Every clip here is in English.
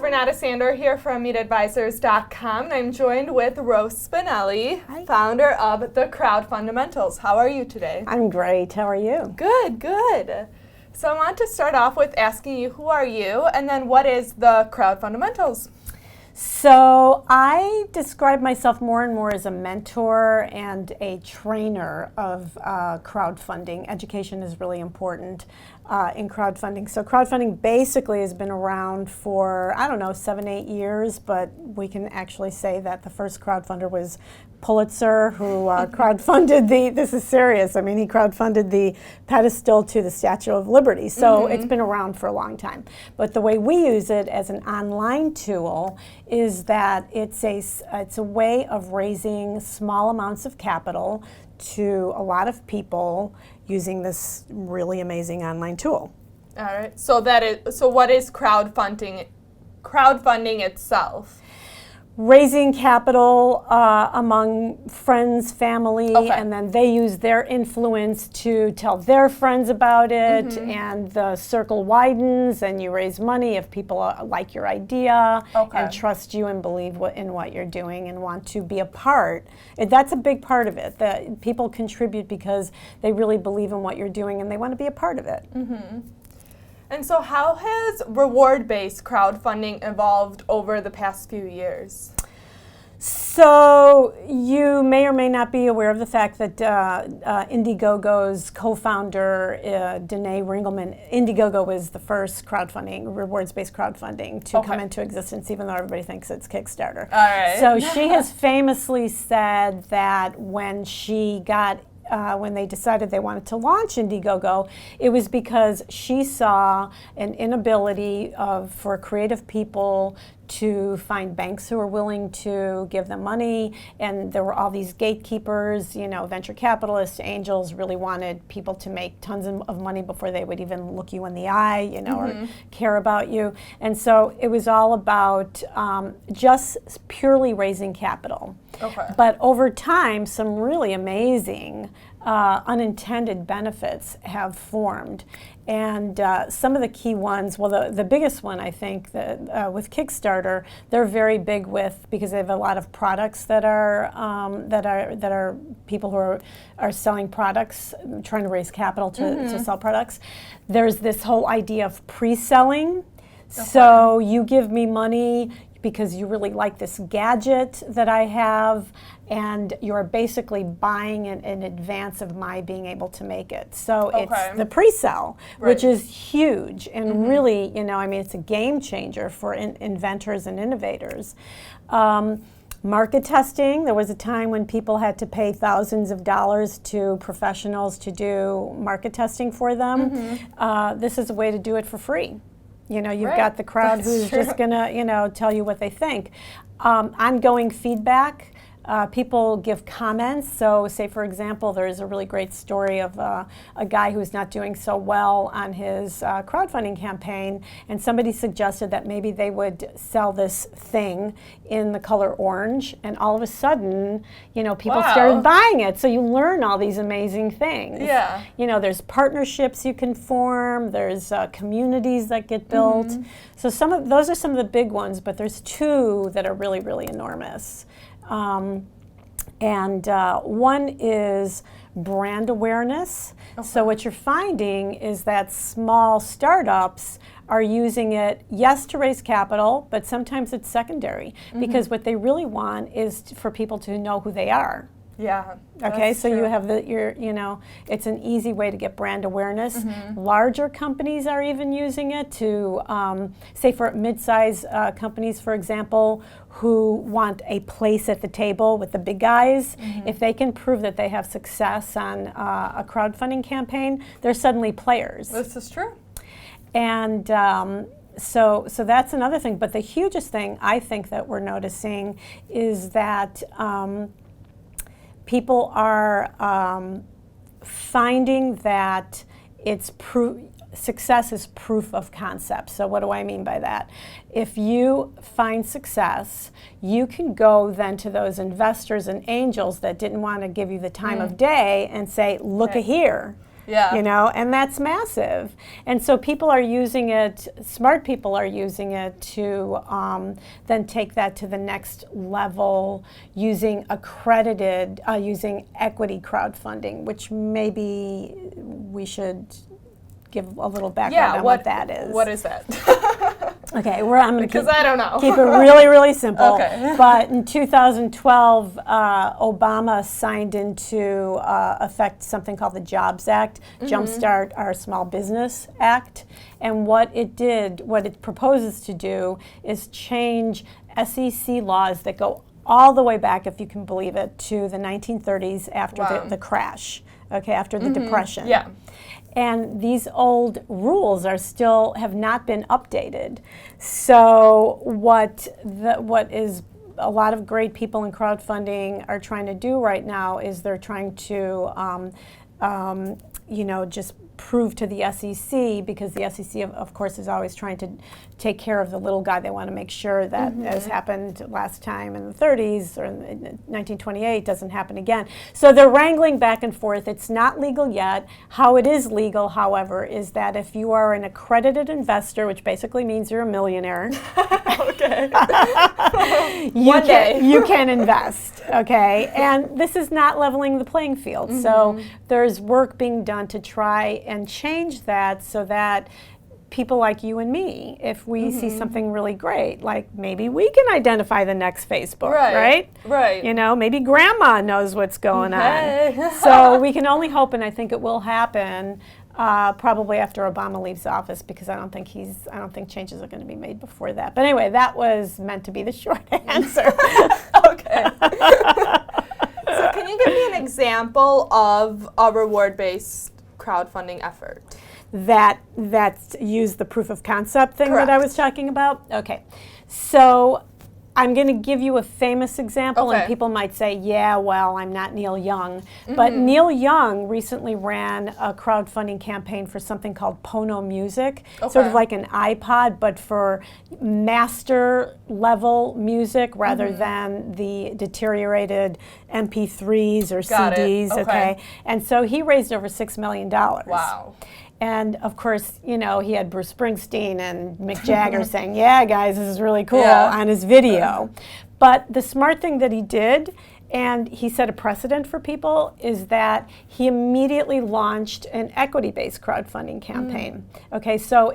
Renata Sander here from MeetAdvisors.com, and I'm joined with Rose Spinelli, founder of The CrowdFundamentals. How are you today? I'm great. How are you? Good, good. So I want to start off with asking you, who are you, and then what is The CrowdFundamentals? So I describe myself more and more as a mentor and a trainer of crowdfunding. Education is really important in crowdfunding. So crowdfunding basically has been around for, 7, 8 years, but we can actually say that the first crowdfunder was Pulitzer, who crowdfunded this is serious, he crowdfunded the pedestal to the Statue of Liberty. So it's been around for a long time. But the way we use it as an online tool is that it's a way of raising small amounts of capital to a lot of people using this really amazing online tool. All right. So what is crowdfunding itself? Raising capital among friends, family, and then they use their influence to tell their friends about it, and the circle widens, and you raise money if people like your idea and trust you and believe in what you're doing and want to be a part. That's a big part of it, that people contribute because they really believe in what you're doing and they want to be a part of it. And so how has reward-based crowdfunding evolved over the past few years? So you may or may not be aware of the fact that Indiegogo's co-founder, Danae Ringelman, Indiegogo was the first rewards-based crowdfunding to come into existence, even though everybody thinks it's Kickstarter. All right. So she has famously said that when they decided they wanted to launch Indiegogo, it was because she saw an inability for creative people to find banks who were willing to give them money, and there were all these gatekeepers, venture capitalists, angels really wanted people to make tons of money before they would even look you in the eye, or care about you. And so it was all about just purely raising capital. But over time, some really amazing unintended benefits have formed. And some of the key ones, the biggest one I think that with Kickstarter, they're very big because they have a lot of products that are people who are selling products, trying to raise capital to sell products. There's this whole idea of pre-selling. So you give me money because you really like this gadget that I have, and you're basically buying it in advance of my being able to make it. So it's the pre-sell, which is huge, and really, it's a game changer for inventors and innovators. Market testing, there was a time when people had to pay thousands of dollars to professionals to do market testing for them. This is a way to do it for free. You've got the crowd who's just going to, tell you what they think. Ongoing feedback. People give comments. So say, for example, there's a really great story of a guy who's not doing so well on his crowdfunding campaign, and somebody suggested that maybe they would sell this thing in the color orange, and all of a sudden, people started buying it. So you learn all these amazing things. Yeah. There's partnerships you can form, there's communities that get built. So those are some of the big ones, but there's two that are really, really enormous. One is brand awareness. So what you're finding is that small startups are using it, yes, to raise capital, but sometimes it's secondary because what they really want is for people to know who they are. Yeah. Okay, so you have it's an easy way to get brand awareness. Larger companies are even using it to, say for mid-size companies, for example, who want a place at the table with the big guys. If they can prove that they have success on a crowdfunding campaign, they're suddenly players. This is true. And so that's another thing. But the hugest thing I think that we're noticing is that people are finding that success is proof of concept. So what do I mean by that? If you find success, you can go then to those investors and angels that didn't want to give you the time of day and say, look at here. Yeah. And that's massive. And so people are using it, smart people are using it to then take that to the next level using using equity crowdfunding, which maybe we should give a little background on what that is. What is that? Okay, I'm going to I don't know. keep it really, really simple. Okay. But in 2012, Obama signed into effect something called the Jobs Act, Jumpstart Our Small Business Act. And what it proposes to do is change SEC laws that go all the way back, if you can believe it, to the 1930s after the crash, after the Depression. Yeah. And these old rules have not been updated. So what is a lot of great people in crowdfunding are trying to do right now is they're trying to just prove to the SEC, because the SEC, of course, is always trying to take care of the little guy. They want to make sure that, as happened last time in the 30s or in 1928, doesn't happen again. So they're wrangling back and forth. It's not legal yet. How it is legal, however, is that if you are an accredited investor, which basically means you're a millionaire, Okay. you can invest, okay? And this is not leveling the playing field. So there's work being done to try and change that so that people like you and me, if we see something really great, like maybe we can identify the next Facebook, right? Right. Maybe grandma knows what's going on. So we can only hope, and I think it will happen probably after Obama leaves office, because I don't think changes are going to be made before that. But anyway, that was meant to be the short answer. Okay. So can you give me an example of a reward-based crowdfunding effort? That's use the proof of concept thing Correct. that I was talking about? Okay. So I'm going to give you a famous example, and people might say, yeah, well, I'm not Neil Young. But Neil Young recently ran a crowdfunding campaign for something called Pono Music, sort of like an iPod, but for master level music rather than the deteriorated MP3s or CDs. Okay. And so he raised over $6 million. Wow. And of course, he had Bruce Springsteen and Mick Jagger saying, yeah, guys, this is really cool on his video. But the smart thing that he did, and he set a precedent for people, is that he immediately launched an equity-based crowdfunding campaign. Okay, so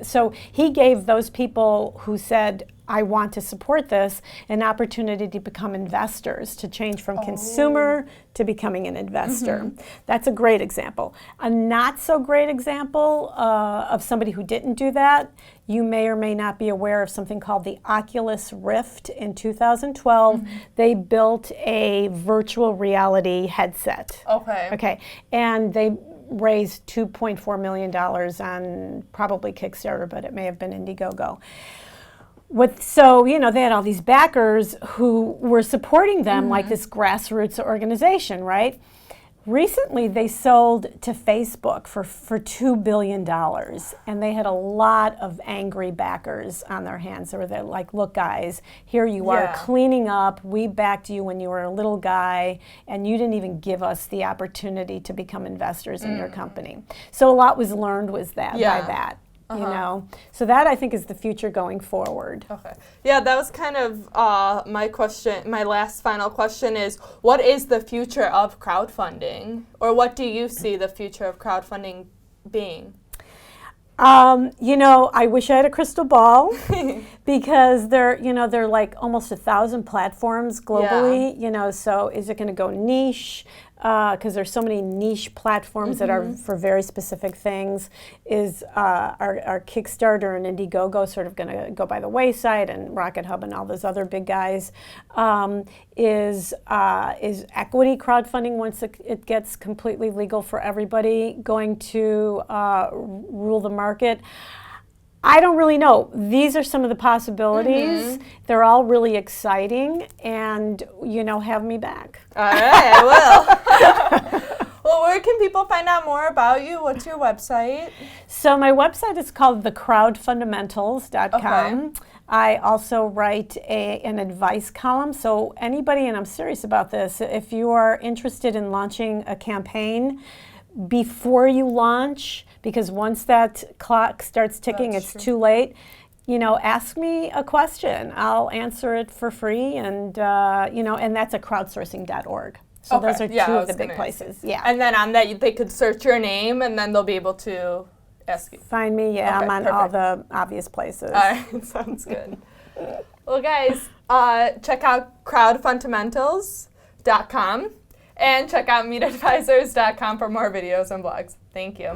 so he gave those people who said, I want to support this, an opportunity to become investors, to change from consumer to becoming an investor. That's a great example. A not so great example of somebody who didn't do that, you may or may not be aware of something called the Oculus Rift. In 2012, they built a virtual reality headset. Okay, and they raised $2.4 million on probably Kickstarter, but it may have been Indiegogo. So they had all these backers who were supporting them, like this grassroots organization, right? Recently, they sold to Facebook for $2 billion, and they had a lot of angry backers on their hands. They were like, look, guys, here you are cleaning up. We backed you when you were a little guy, and you didn't even give us the opportunity to become investors in your company. So a lot was learned by that. So that, I think, is the future going forward. Okay. Yeah, that was kind of my question. My last final question is, what is the future of crowdfunding? Or what do you see the future of crowdfunding being? I wish I had a crystal ball because there are like almost 1,000 platforms globally, so is it going to go niche? Because there's so many niche platforms that are for very specific things. Is our Kickstarter and Indiegogo sort of going to go by the wayside, and Rocket Hub and all those other big guys? Is equity crowdfunding, once it gets completely legal for everybody, going to rule the market? I don't really know. These are some of the possibilities. They're all really exciting, and have me back. All right, I will. Well, where can people find out more about you? What's your website? So my website is called thecrowdfundamentals.com. Okay. I also write an advice column. So anybody, and I'm serious about this, if you are interested in launching a campaign, before you launch, because once that clock starts ticking, That's it's true. too late. Ask me a question. I'll answer it for free, and and that's at crowdsourcing.org. So Okay. those are Yeah, two I of the was big gonna places. Yeah. And then on that, they could search your name, and then they'll be able to ask you. Find me. Yeah, Okay, I'm on all perfect. the obvious places. All right, sounds good. Well, guys, check out crowdfundamentals.com and check out meetadvisors.com for more videos and blogs. Thank you.